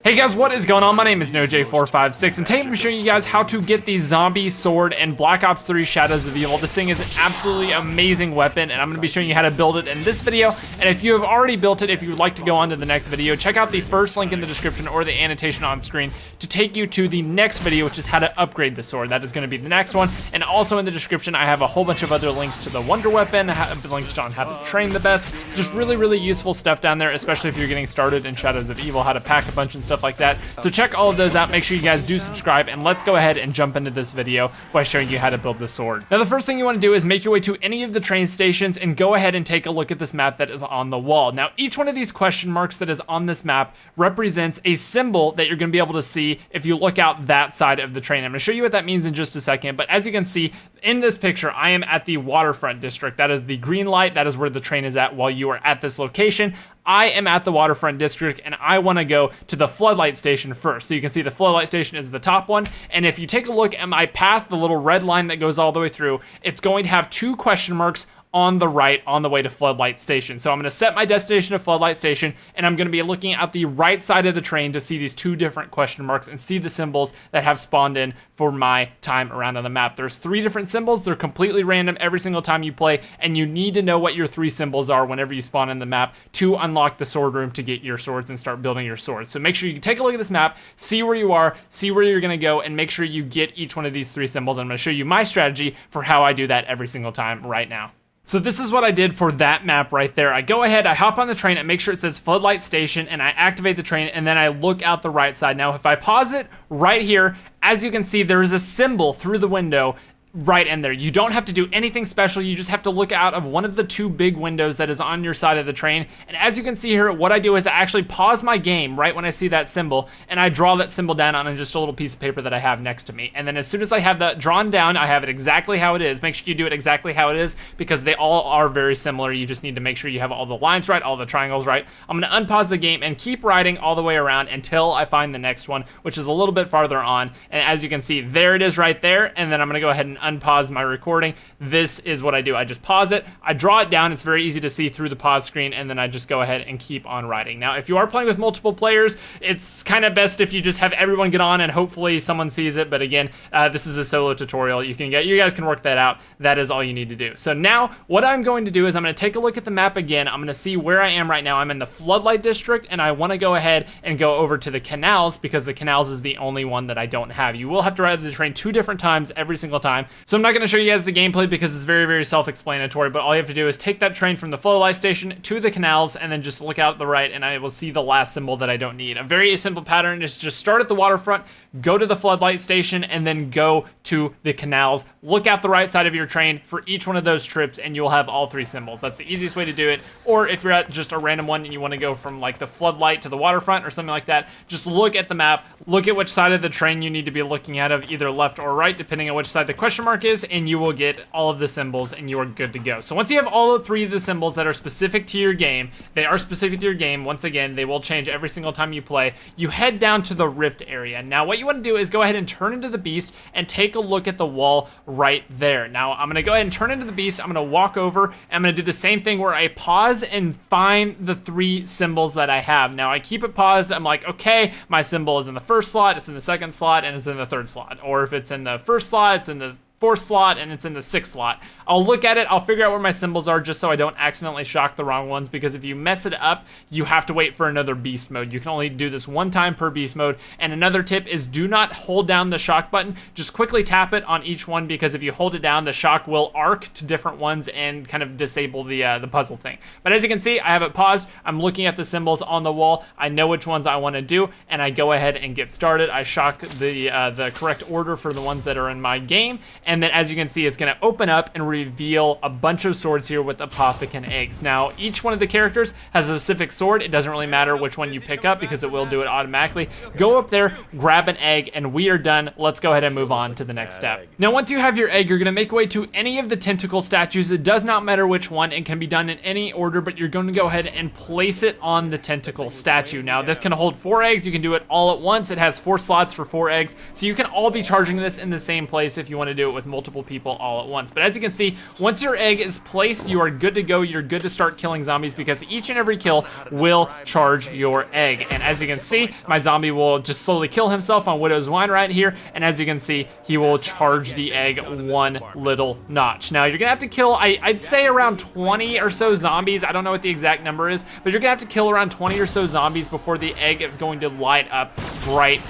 Hey guys, what is going on? My name is NoJ456, and today I'm showing you guys how to get the zombie sword in Black Ops 3 Shadows of Evil. This thing is an absolutely amazing weapon, and I'm going to be showing you how to build it in this video. And if you have already built it, if you would like to go on to the next video, check out the first link in the description or the annotation on screen to take you to the next video, which is how to upgrade the sword. That is going to be the next one. And also in the description, I have a whole bunch of other links to the Wonder Weapon, links on how to train the best. Just really useful stuff down there, especially if you're getting started in Shadows of Evil, how to pack a bunch and stuff like that. So check all of those out. Make sure you guys do subscribe, and let's go ahead and jump into this video by showing you how to build the sword. Now the first thing you want to do is make your way to any of the train stations and go ahead and take a look at this map that is on the wall. Now each one of these question marks that is on this map represents a symbol that you're going to be able to see if you look out that side of the train. I'm going to show you what that means in just a second, but as you can see in this picture, I am at the waterfront district. That is the green light. That is where the train is at while you are at this location. I am at the waterfront district, and I want to go to the floodlight station first. So you can see the floodlight station is the top one, and if you take a look at my path, the little red line that goes all the way through, it's going to have two question marks on the right on the way to Floodlight Station. So I'm going to set my destination to Floodlight Station, and I'm going to be looking at the right side of the train to see these two different question marks and see the symbols that have spawned in for my time around on the map. There's three different symbols. They're completely random every single time you play, and you need to know what your three symbols are whenever you spawn in the map to unlock the sword room to get your swords and start building your swords. So make sure you take a look at this map, see where you are, see where you're going to go, and make sure you get each one of these three symbols. I'm going to show you my strategy for how I do that every single time right now. So this is what I did for that map right there. I go ahead, I hop on the train, and make sure it says Floodlight Station, and I activate the train, and then I look out the right side. Now, if I pause it right here, as you can see, there is a symbol through the window right in there. You don't have to do anything special. You just have to look out of one of the two big windows that is on your side of the train. And as you can see here, what I do is I actually pause my game right when I see that symbol, and I draw that symbol down on just a little piece of paper that I have next to me. And then as soon as I have that drawn down, I have it exactly how it is. Make sure you do it exactly how it is, because they all are very similar. You just need to make sure you have all the lines right, all the triangles right. I'm going to unpause the game and keep riding all the way around until I find the next one, which is a little bit farther on. And as you can see, there it is right there. And then I'm going to go ahead and unpause my recording. This is what I do. I just pause it, I draw it down, it's very easy to see through the pause screen, and then I just go ahead and keep on writing. Now if you are playing with multiple players, it's kind of best if you just have everyone get on and hopefully someone sees it, but again, this is a solo tutorial. You guys can work that out. That is all you need to do. So now what I'm going to do is I'm going to take a look at the map again. I'm going to see where I am right now. I'm in the Floodlight District, and I want to go ahead and go over to the canals, because the canals is the only one that I don't have. You will have to ride the train two different times every single time, so I'm not going to show you guys the gameplay because it's very self-explanatory, but all you have to do is take that train from the floodlight station to the canals, and then just look out at the right, and I will see the last symbol that I don't need. A very simple pattern is just start at the waterfront, go to the floodlight station, and then go to the canals. Look out the right side of your train for each one of those trips, and you'll have all three symbols. That's the easiest way to do it. Or if you're at just a random one and you want to go from like the floodlight to the waterfront or something like that, just look at the map, look at which side of the train you need to be looking at, of either left or right, depending on which side the question mark is, and you will get all of the symbols and you are good to go. So once you have all three of the symbols that are specific to your game, they are specific to your game. Once again, they will change every single time you play. You head down to the rift area. Now what you want to do is go ahead and turn into the beast and take a look at the wall right there. Now I'm going to go ahead and turn into the beast. I'm going to walk over, and I'm going to do the same thing where I pause and find the three symbols that I have. Now I keep it paused. I'm like, okay, my symbol is in the first slot, it's in the second slot, and it's in the third slot. Or if it's in the first slot, it's in the fourth slot, and it's in the sixth slot. I'll look at it, I'll figure out where my symbols are, just so I don't accidentally shock the wrong ones, because if you mess it up, you have to wait for another beast mode. You can only do this one time per beast mode. And another tip is do not hold down the shock button, just quickly tap it on each one, because if you hold it down, the shock will arc to different ones and kind of disable the puzzle thing. But as you can see, I have it paused, I'm looking at the symbols on the wall, I know which ones I want to do, and I go ahead and get started. I shock the correct order for the ones that are in my game, and then as you can see, it's going to open up and reveal a bunch of swords here with Apothicon eggs. Now each one of the characters has a specific sword. It doesn't really matter which one you pick up, because it will do it automatically. Go up there, grab an egg, and we are done. Let's go ahead and move on to the next step. Now once you have your egg, you're going to make your way to any of the tentacle statues. It does not matter which one, it can be done in any order, but you're going to go ahead and place it on the tentacle statue. Now this can hold 4 eggs. You can do it all at once. It has 4 slots for 4 eggs, so you can all be charging this in the same place if you want to do it with multiple people all at once. But as you can see, once your egg is placed, you are good to go. You're good to start killing zombies because each and every kill will charge your egg. And as you can see, my zombie will just slowly kill himself on Widow's Wine right here. And as you can see, he will charge the egg one little notch. Now, you're gonna have to kill, I'd say around 20 or so zombies. I don't know what the exact number is, but you're gonna have to kill around 20 or so zombies before the egg is going to light up bright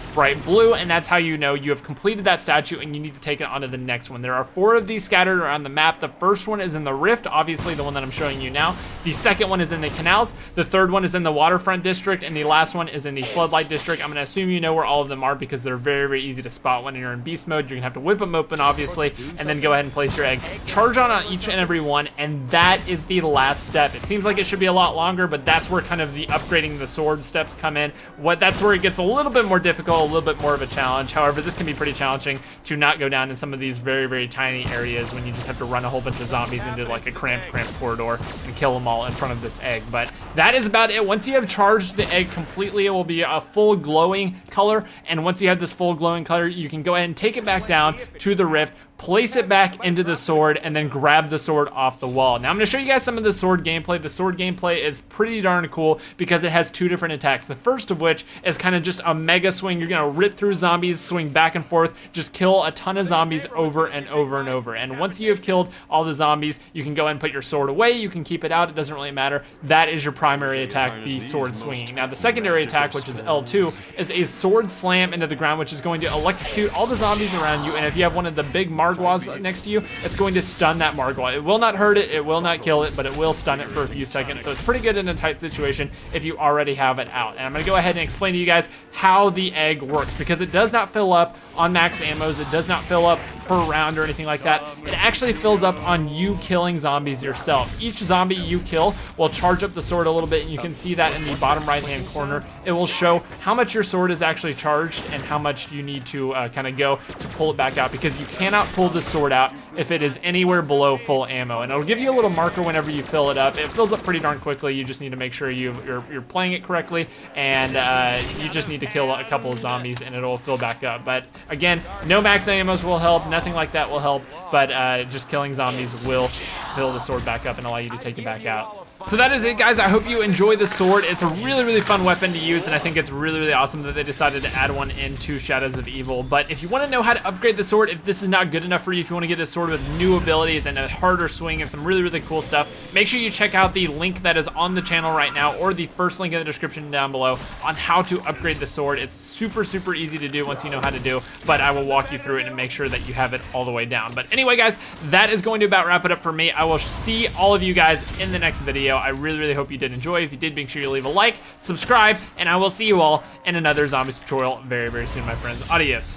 blue, and that's how you know you have completed that statue and you need to take it onto the next one. There are 4 of these scattered around the map. The first one is in the rift, obviously the one that I'm showing you now. The second one is in the canals. The third one is in the waterfront district, and the last one is in the floodlight district. I'm gonna assume you know where all of them are because they're very easy to spot when you're in beast mode. You're gonna have to whip them open, obviously, and then go ahead and place your egg. Charge on each and every one, and that is the last step. It seems like it should be a lot longer, but that's where kind of the upgrading the sword steps come in. That's where it gets a little bit more difficult, a little bit more of a challenge. However, this can be pretty challenging to not go down in some of these very tiny areas when you just have to run a whole bunch of zombies into like a cramped corridor and kill them all in front of this egg. But that is about it. Once you have charged the egg completely, it will be a full glowing color, and once you have this full glowing color, you can go ahead and take it back down to the rift, place it back into the sword, and then grab the sword off the wall. Now I'm going to show you guys some of the sword gameplay. The sword gameplay is pretty darn cool because it has 2 different attacks. The first of which is kind of just a mega swing. You're going to rip through zombies, swing back and forth, just kill a ton of zombies over and over. And once you have killed all the zombies, you can go ahead and put your sword away. You can keep it out. It doesn't really matter. That is your primary attack, the sword swinging. Now the secondary attack, which is L2, is a sword slam into the ground, which is going to electrocute all the zombies around you. And if you have one of the big Margwas next to you, it's going to stun that Margwa. It will not hurt it, it will not kill it, but it will stun it for a few seconds. So it's pretty good in a tight situation if you already have it out. And I'm gonna go ahead and explain to you guys how the egg works, because it does not fill up on max ammos. It does not fill up per round or anything like that. It actually fills up on you killing zombies yourself. Each zombie you kill will charge up the sword a little bit, and you can see that in the bottom right hand corner. It will show how much your sword is actually charged and how much you need to kind of go to pull it back out, because you cannot pull the sword out if it is anywhere below full ammo. And it'll give you a little marker whenever you fill it up. It fills up pretty darn quickly. You just need to make sure you're playing it correctly, and you just need to kill a couple of zombies and it'll fill back up. But again, no max ammos will help, nothing like that will help, but just killing zombies will fill the sword back up and allow you to take it back out. So that is it, guys. I hope you enjoy the sword. It's a really fun weapon to use, and I think it's really awesome that they decided to add one into Shadows of Evil. But if you want to know how to upgrade the sword, if this is not good enough for you, if you want to get a sword with new abilities and a harder swing and some really cool stuff, make sure you check out the link that is on the channel right now, or the first link in the description down below, on how to upgrade the sword. It's super easy to do once you know how to do, but I will walk you through it and make sure that you have it all the way down. But anyway, guys, that is going to about wrap it up for me. I will see all of you guys in the next video. I really hope you did enjoy. If you did, make sure you leave a like, subscribe, and I will see you all in another zombies tutorial very soon, my friends. Adios.